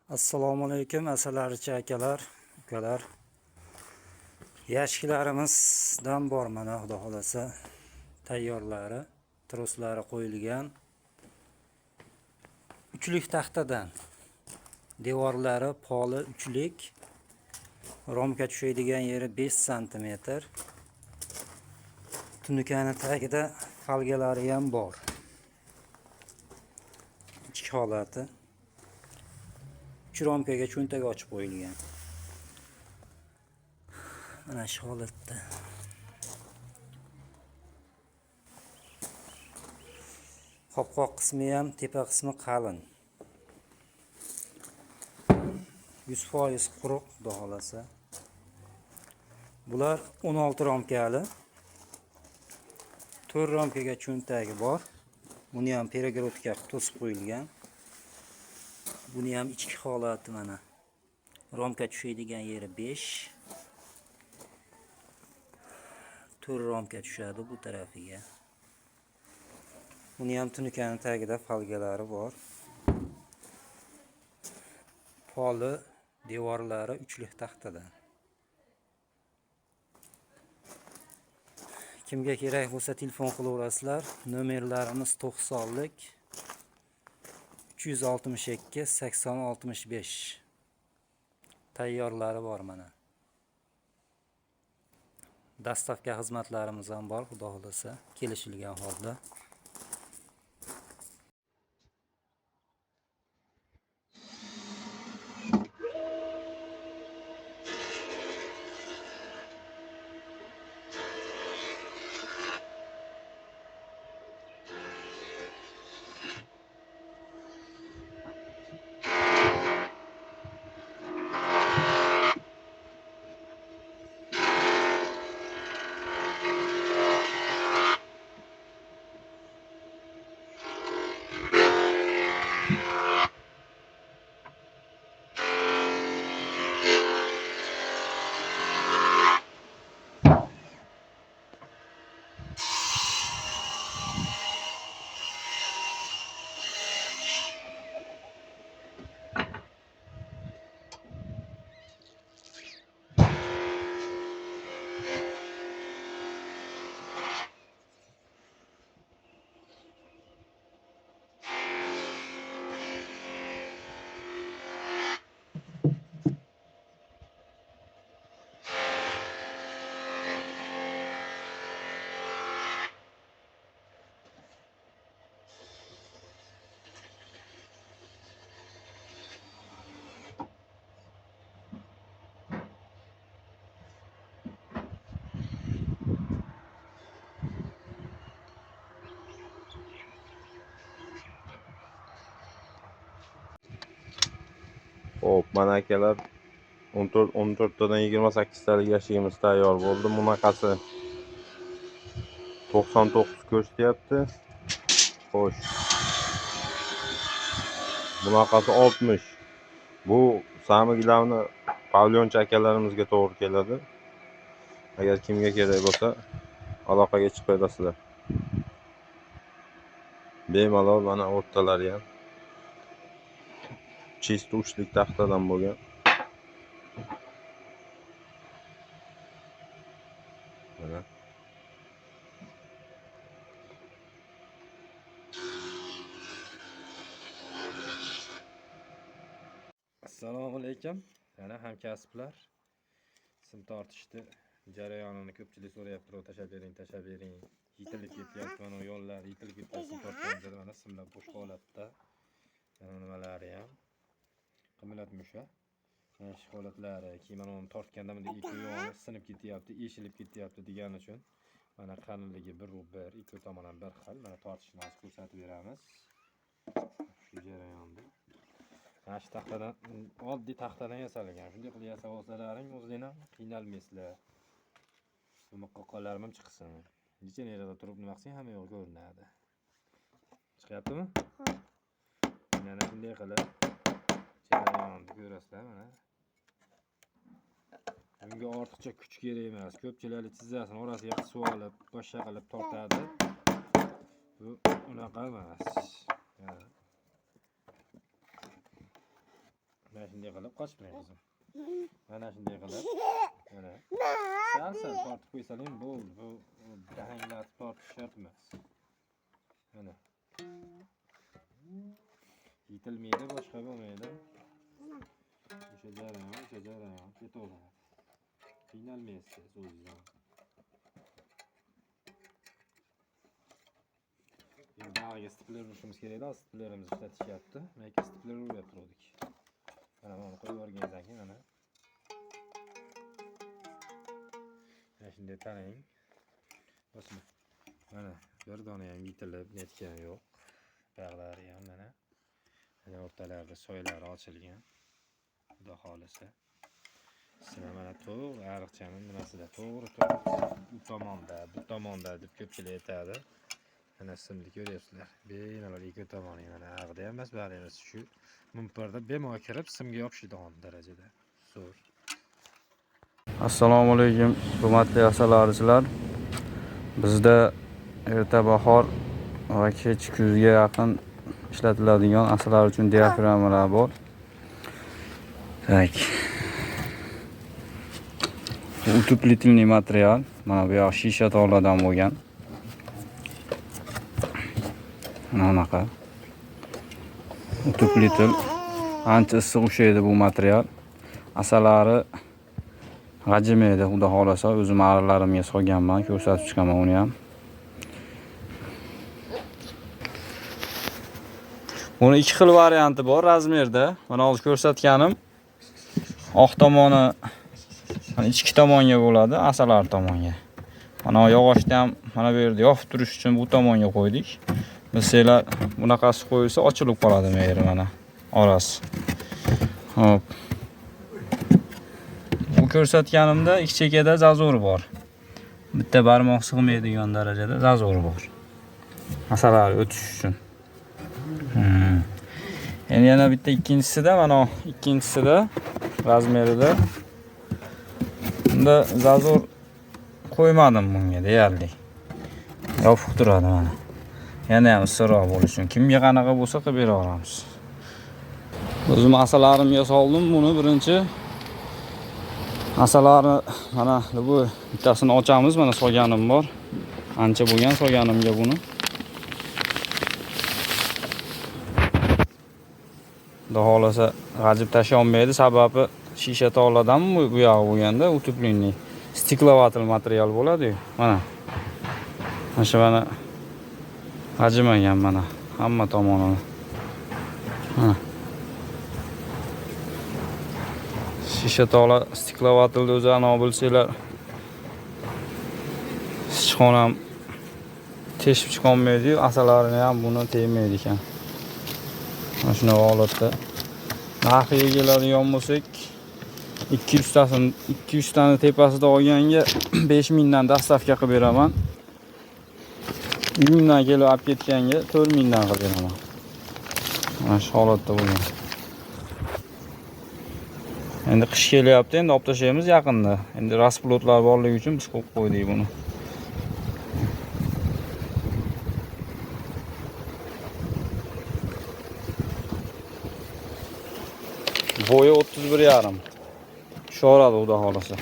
Assalomu alaykum asalarichi akalar, ukalar. Yashiklarımizdan bor mana xudo xolasa. Tayyorlari, troslari qo'yilgan. Uchlik taxtadan. Devorlari poli uchlik. Romka tushadigan yeri 5 sm. Tunukaning tagida falgalari ham bor. Ichki holati. Romkaga cho'ntag ochib qo'yilgan. Mana shu holatda. Qopqoq qismi ham, tepa qismi qalin. 100% quruq, xudo xolasa. Bular 16 romkali. 4 romkaga cho'ntagi bor. Buni ham peregrodka to'sib qo'yilgan. Buni ham ichki holati mana. Romka tushadigan yeri 5. 4 romka tushadi bu tarafiga. Buni ham tunukaning tagida falgalari bor. Poli devorlari uchlik taxtadan. Kimga kerak bo'lsa telefon qilaverasizlar. Nomerlarimiz 90lik 362 80 65. Tayyorlari bor mana. Dastavka xizmatlarimiz ham bor, xudo xolasa, kelishilgan holda. Hop, mana akalar 14 tadan 28 talik yashigimiz tayyor bo'ldi. Bunaqasi 99 ko'rsatyapti. Xo'sh. Bunaqasi 60. Bu samiglarni pavyonchi akalarimizga to'g'ri keladi. Agar kimga kerak bo'lsa, aloqaga chiqib qo'yasizlar. Bemalol mana o'rtalari ham chist uchlik taxtadan bo'lgan. Mana. Assalomu alaykum. Yana hamkasblar. Sim tortishdi jarayonini ko'pchilik so'rayapti, tashlab bering. Yitilib ketyapti mana yo'llar, yitilib ketyapti, sim tortganimizda mana simlar bo'sh holatda. Mana nimalari ham qimirlatmusha. Mana shu holatlari, keyin mana uni tortganda bunday ikki yo'li sinib ketyapti, eshilib ketyapti degani uchun mana qalinligi 1/1, ikki tomon ham bir xil. Mana tortishni ko'rsatib beramiz. Shu jarayonda mana shu taxtadan, oddiy taxtadan yasalgan. Shunday qilib yasab olsalaring o'zingizlar qiynalmaysizlar. Bu qoqonlarim ham chiqsin. Necha nerada turib nima qilsang hamma yo'q ko'rinadi. Chiqyaptimi? Mana shunday qilib jarayonni ko'rasizlar mana. Bunga ortiqcha kuch kerak emas. Ko'pchilik tizzasini orasiga qisib olib, boshqa qilib tortadi. Bu unaqa emas. Mana shunday qilib qochmay qizim. Mana shunday qilib. Mana. Sal tortib qo'ysaling bo'ldi. Bu dahanglatib tortish shart emas. Mana. Yetilmaydi, boshqa bo'lmaydi. O'sha jarayon ketaveradi. Qiynalmaysiz o'zingizdan. Endi bag'ga stipler urishimiz kerak edi. Stiplerimizni ishlatishyapti. Mayka stipler urib turdik. Mana buni qo'yib yuborgandan keyin mana. Mana shunday tarang. Bosma. Mana bir dona ham yetilib, netgan yo'q. Bog'lari ham mana. Mana o'rtalarida soylari ochilgan. Xudo xolisa. Sizlar mana to'g'ri ariqchani nimasida to'g'ri bu tomonda deb ko'pchilik aytadi. Mana simni ko'ryapsizlar. Bemalol ikki tomoni mana ag'da ham emas, bari emas shu mumparda bemalol kirib simga yopishadigan darajada. Zo'r. Assalomu alaykum, hurmatli asalarichilar. Bizda erta bahor va kech kuzga yaqin ishlatiladigan asalar uchun diafragmalar bor. Tak. Bu utuplitilniy material. Mana bu yoq shisha toladan bo'lgan. Mana bunaqa. Utuplitil ancha issiq ushlaydi bu material. Asalari g'ajimaydi, xudo xolasa. O'zim ariqlarimga solganman, ko'rsatib chiqaman uni ham. Buni ikki xil varianti bor razmerda. Mana hozir ko'rsatganim oq tomoni mana ichki tomonga bo'ladi, asalar tomonga. Mana yog'ochni ham mana bu yerda yopib turish uchun bu tomonga qo'ydik. Mesela bunaqasi qo'yilsa ochilib qoladi meyri mana orasi. Hop. Bu ko'rsatganimda ikki chekada zazor bor. Bitta barmoq sig'maydigan darajada zazor bor. Asalar o'tish uchun. Endi yana bitta ikkinchisida mana ikkinchisida razmerida bunda zazor qo'ymadim bunga deyarli. Yopiq turadi mana. Yana ham issiqroq bo'lish uchun kimga qanaqa bo'lsa qilib bera olamiz. O'zim asalarimga soldim buni birinchi. Asalarni mana bu bittasini ochamiz, mana solganim bor. Ancha bo'lgan solganimga buni. Xudo xolasa g'ajib tashlay olmaydi, sababi shisha toladan bu yog'i bo'lganda utuplinniy stiklovatil material bo'ladi-yu. Mana. Mana shu mana g'ajimagan mana hamma tomonini. Mana. Shisha tola stiklovatilni o'zi ana bilsanglar sichqon ham teshib chiqolmaydi-yu, asalarini ham buni tegmaydi ekan. Mana shunday holatda narxiga keladigan bo'lsak 200 tani tepasida olganga 5000 dan dastavka qilib beraman. 1000 dan kelib olib ketganga 4000 dan qilib beraman. Mana shu holatda bo'lgan. Endi qish kelyapti, endi olib tashlaymiz yaqinda. Endi rasplotlar borligi uchun biz qo'yib qo'ydik buni. Bo'yi 31,5. Sho'radi xudo xolasa.